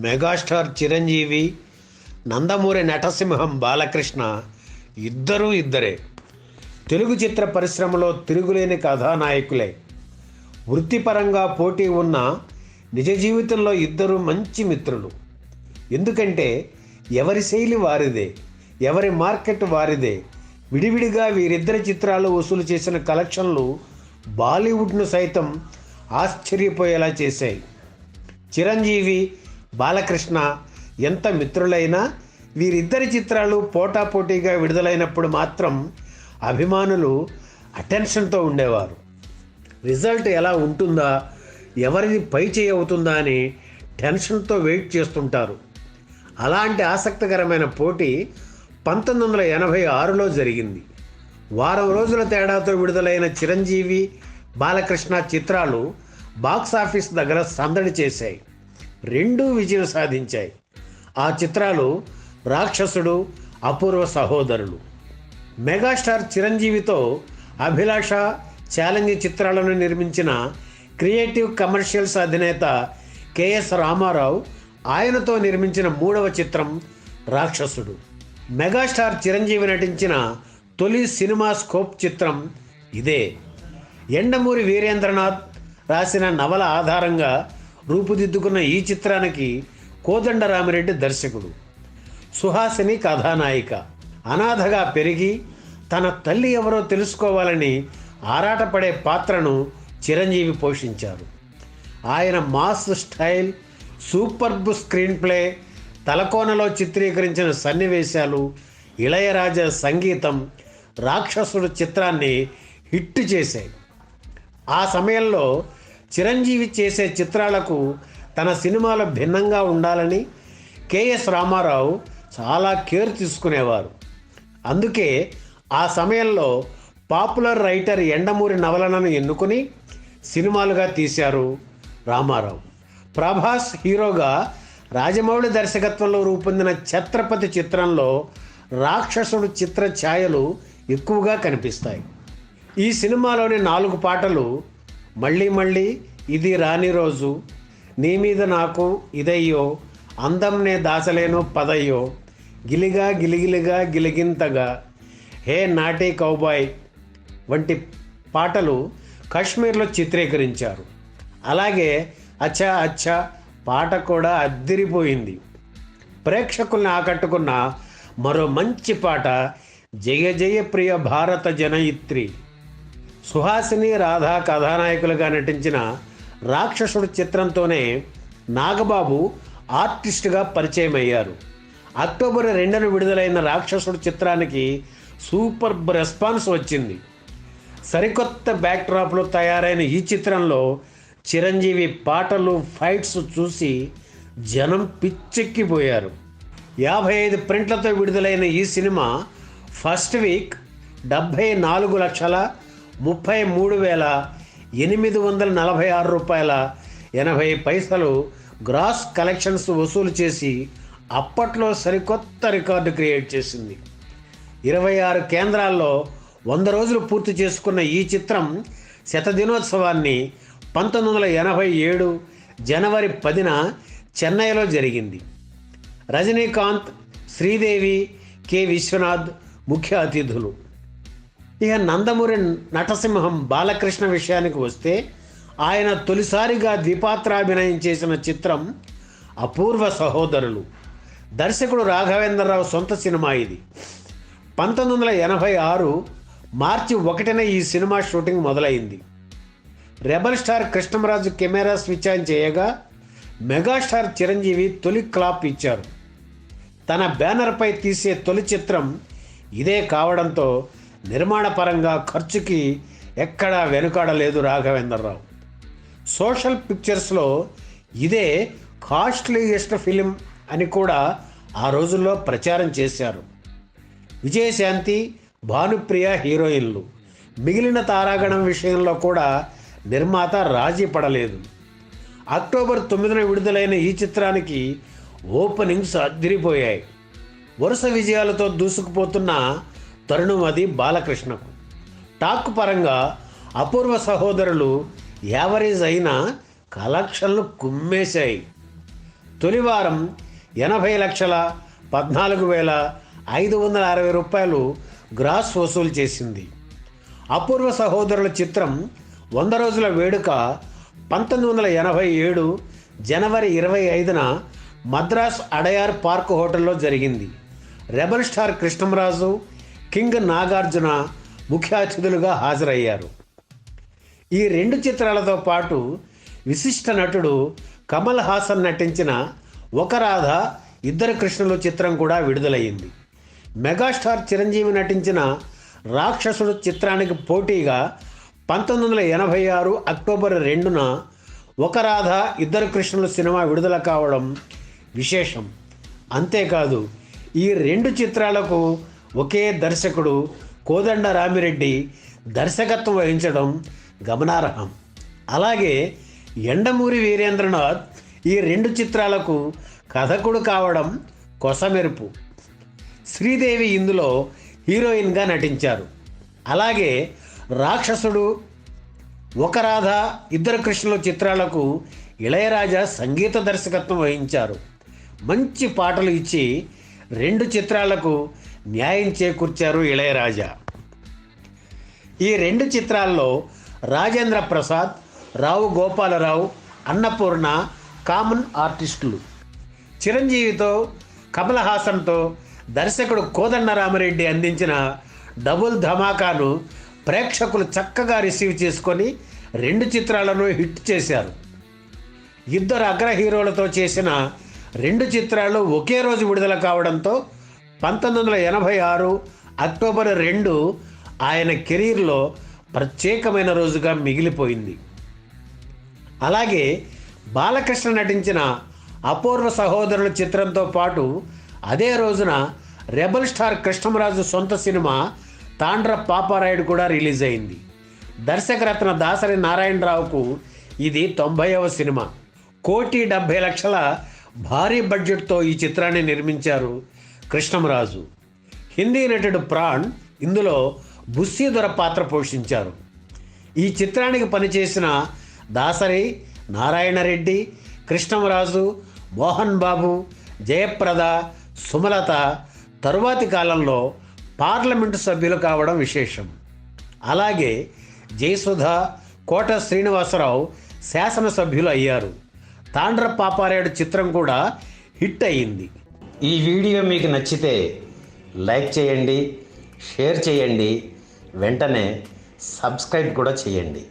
Megastar Chiranjeevi, Nandamuri నటసింహం Balakrishna ఇద్దరే తెలుగు చిత్ర పరిశ్రమలో తిరుగులేని కథానాయకులే. వృత్తిపరంగా పోటీ ఉన్న నిజ జీవితంలో ఇద్దరు మంచి మిత్రులు. ఎందుకంటే ఎవరి శైలి వారిదే, ఎవరి మార్కెట్ వారిదే. విడివిడిగా వీరిద్దరి చిత్రాలు వసూలు చేసిన కలెక్షన్లు బాలీవుడ్ను సైతం ఆశ్చర్యపోయేలా చేశాయి. చిరంజీవి, బాలకృష్ణ ఎంత మిత్రులైనా వీరిద్దరి చిత్రాలు పోటాపోటీగా విడుదలైనప్పుడు మాత్రం అభిమానులు అటెన్షన్తో ఉండేవారు. రిజల్ట్ ఎలా ఉంటుందా, ఎవరిది పై చేయి అవుతుందా అని టెన్షన్తో వెయిట్ చేస్తుంటారు. అలాంటి ఆసక్తికరమైన పోటీ 1986లో జరిగింది. వారం రోజుల తేడాతో విడుదలైన చిరంజీవి, బాలకృష్ణ చిత్రాలు బాక్సాఫీస్ దగ్గర సందడి చేశాయి. రెండూ విజయం సాధించాయి. ఆ చిత్రాలు రాక్షసుడు, అపూర్వ సహోదరులు. మెగాస్టార్ చిరంజీవితో అభిలాష, ఛాలెంజ్ చిత్రాలను నిర్మించిన క్రియేటివ్ కమర్షియల్స్ అధినేత కెఎస్ రామారావు ఆయనతో నిర్మించిన 3వ చిత్రం రాక్షసుడు. మెగాస్టార్ చిరంజీవి నటించిన తొలి సినిమా స్కోప్ చిత్రం ఇదే. యండమూరి వీరేంద్రనాథ్ రాసిన నవల ఆధారంగా రూపుదిద్దుకున్న ఈ చిత్రానికి కోదండరామిరెడ్డి దర్శకుడు. సుహాసిని కథానాయిక. అనాథగా పెరిగి తన తల్లి ఎవరో తెలుసుకోవాలని ఆరాటపడే పాత్రను చిరంజీవి పోషించారు. ఆయన mass style, superb screen play, తలకోనలో చిత్రీకరించిన సన్నివేశాలు, ఇళయరాజా సంగీతం రాక్షసుడు చిత్రాన్ని హిట్ చేశాయి. ఆ సమయంలో చిరంజీవి చేసే చిత్రాలకు తన సినిమాలు భిన్నంగా ఉండాలని కెఎస్ రామారావు చాలా కేర్ తీసుకునేవారు. అందుకే ఆ సమయంలో పాపులర్ రైటర్ యండమూరి నవలను ఎన్నుకుని సినిమాలుగా తీశారు రామారావు. ప్రభాస్ హీరోగా రాజమౌళి దర్శకత్వంలో రూపొందిన ఛత్రపతి చిత్రంలో రాక్షసుడు చిత్ర ఛాయలు ఎక్కువగా కనిపిస్తాయి. ఈ సినిమాలోని 4 పాటలు మళ్ళీ మళ్ళీ, ఇది రాని రోజు, నీ మీద నాకు ఇదయ్యో, అందం నే దాచలేను పదయ్యో, గిలిగా గిలిగిలిగా గిలిగింతగా, హే నాటి కౌబాయ్ వంటి పాటలు కాశ్మీర్లో చిత్రీకరించారు. అలాగే అచ్చా అచ్చా పాట కూడా అద్దిరిపోయింది. ప్రేక్షకుల్ని ఆకట్టుకున్న మరో మంచి పాట జయ జయ ప్రియ భారత జనయిత్రి. సుహాసిని, రాధా కథానాయకులుగా నటించిన రాక్షసుడు చిత్రంతోనే నాగబాబు ఆర్టిస్టుగా పరిచయం అయ్యారు. అక్టోబర్ 2న విడుదలైన రాక్షసుడు చిత్రానికి సూపర్బ్ రెస్పాన్స్ వచ్చింది. సరికొత్త బ్యాక్డ్రాప్లో తయారైన ఈ చిత్రంలో చిరంజీవి పాటలు, ఫైట్స్ చూసి జనం పిచ్చెక్కిపోయారు. 55 ప్రింట్లతో విడుదలైన ఈ సినిమా ఫస్ట్ వీక్ 74,33,846 రూపాయల 80 పైసలు గ్రాస్ కలెక్షన్స్ వసూలు చేసి అప్పట్లో సరికొత్త రికార్డు క్రియేట్ చేసింది. 26 కేంద్రాల్లో 100 రోజులు పూర్తి చేసుకున్న ఈ చిత్రం శతదినోత్సవాన్ని 1987 జనవరి 10న చెన్నైలో జరిగింది. రజనీకాంత్, శ్రీదేవి, కె విశ్వనాథ్ ముఖ్య అతిథులు. ఇక నందమూరి నటసింహం బాలకృష్ణ విషయానికి వస్తే ఆయన తొలిసారిగా ద్విపాత్రాభినయం చేసిన చిత్రం అపూర్వ సహోదరులు. దర్శకుడు రాఘవేంద్రరావు సొంత సినిమా ఇది. 1986 మార్చి 1న ఈ సినిమా షూటింగ్ మొదలైంది. Rebel star Krishnamraju camera switch on చేయగా మెగాస్టార్ చిరంజీవి తొలి క్లాప్ ఇచ్చారు. తన బ్యానర్పై తీసే తొలి చిత్రం ఇదే కావడంతో నిర్మాణపరంగా ఖర్చుకి ఎక్కడా వెనుకాడలేదు రాఘవేంద్రరావు. సోషల్ పిక్చర్స్లో ఇదే కాస్ట్లీయెస్ట్ ఫిలిం అని కూడా ఆ రోజుల్లో ప్రచారం చేశారు. విజయశాంతి, భానుప్రియ హీరోయిన్లు. మిగిలిన తారాగణం విషయంలో కూడా నిర్మాత రాజీ పడలేదు. అక్టోబర్ 9న విడుదలైన ఈ చిత్రానికి ఓపెనింగ్స్ అదిరిపోయాయి. వరుస విజయాలతో దూసుకుపోతున్న తరుణం అది బాలకృష్ణకు. టాక్ పరంగా అపూర్వ సహోదరులు యావరేజ్ అయినా కలెక్షన్లు కుమ్మేశాయి. తొలివారం 80,14,560 రూపాయలు గ్రాస్ వసూలు చేసింది. అపూర్వ సహోదరుల చిత్రం 100 రోజుల వేడుక 1987 జనవరి 25న మద్రాస్ అడయార్ పార్క్ హోటల్లో జరిగింది. Rebel star Krishnamraju, king Nagarjuna ముఖ్య అతిథులుగా హాజరయ్యారు. ఈ 2 చిత్రాలతో పాటు విశిష్ట నటుడు కమల్ హాసన్ నటించిన ఒక రాధ ఇద్దరు కృష్ణులు చిత్రం కూడా విడుదలయ్యింది. మెగాస్టార్ చిరంజీవి నటించిన రాక్షసుడు చిత్రానికి పోటీగా 1986 అక్టోబర్ 2న ఒక రాధ ఇద్దరు కృష్ణులు సినిమా విడుదల కావడం విశేషం. అంతేకాదు ఈ 2 చిత్రాలకు ఒకే దర్శకుడు కోదండ రామిరెడ్డి దర్శకత్వం వహించడం గమనార్హం. అలాగే యండమూరి వీరేంద్రనాథ్ ఈ 2 చిత్రాలకు కథకుడు కావడం కొసమెరుపు. శ్రీదేవి ఇందులో హీరోయిన్గా నటించారు. అలాగే రాక్షసుడు, ఒక రాధ ఇద్దరు కృష్ణుల చిత్రాలకు ఇళయరాజా సంగీత దర్శకత్వం వహించారు. మంచి పాటలు ఇచ్చి 2 చిత్రాలకు న్యాయం చేకూర్చారు ఇళయరాజా. ఈ 2 చిత్రాల్లో రాజేంద్ర ప్రసాద్, రావు గోపాలరావు, అన్నపూర్ణ కామన్ ఆర్టిస్టులు. చిరంజీవితో, కమల్ హాసన్తో దర్శకుడు కోదండ రామిరెడ్డి అందించిన డబుల్ ధమాకాను ప్రేక్షకులు చక్కగా రిసీవ్ చేసుకొని 2 చిత్రాలను హిట్ చేశారు. ఇద్దరు అగ్ర హీరోలతో చేసిన 2 చిత్రాలు ఒకే రోజు విడుదల కావడంతో 1986 అక్టోబర్ 2 ఆయన కెరీర్లో ప్రత్యేకమైన రోజుగా మిగిలిపోయింది. అలాగే బాలకృష్ణ నటించిన అపూర్వ సహోదరుల చిత్రంతో పాటు అదే రోజున రెబల్ స్టార్ కృష్ణంరాజు సొంత సినిమా తాండ్ర పాపారాయుడు కూడా రిలీజ్ అయింది. దర్శకరత్న దాసరి నారాయణరావుకు ఇది 90వ సినిమా. 1,70,00,000 భారీ బడ్జెట్తో ఈ చిత్రాన్ని నిర్మించారు కృష్ణంరాజు. హిందీ నటుడు ప్రాణ్ ఇందులో బుస్సీదొర పాత్ర పోషించారు. ఈ చిత్రానికి పనిచేసిన దాసరి, నారాయణరెడ్డి, కృష్ణంరాజు, మోహన్ బాబు, జయప్రద, సుమలత తరువాతి కాలంలో పార్లమెంటు సభ్యులు కావడం విశేషం. అలాగే జయసుధ, కోట శ్రీనివాసరావు శాసనసభ్యులు అయ్యారు. తాండ్ర పాపారాయుడు చిత్రం కూడా హిట్ అయ్యింది. ఈ వీడియో మీకు నచ్చితే లైక్ చేయండి, షేర్ చేయండి, వెంటనే సబ్స్క్రైబ్ కూడా చేయండి.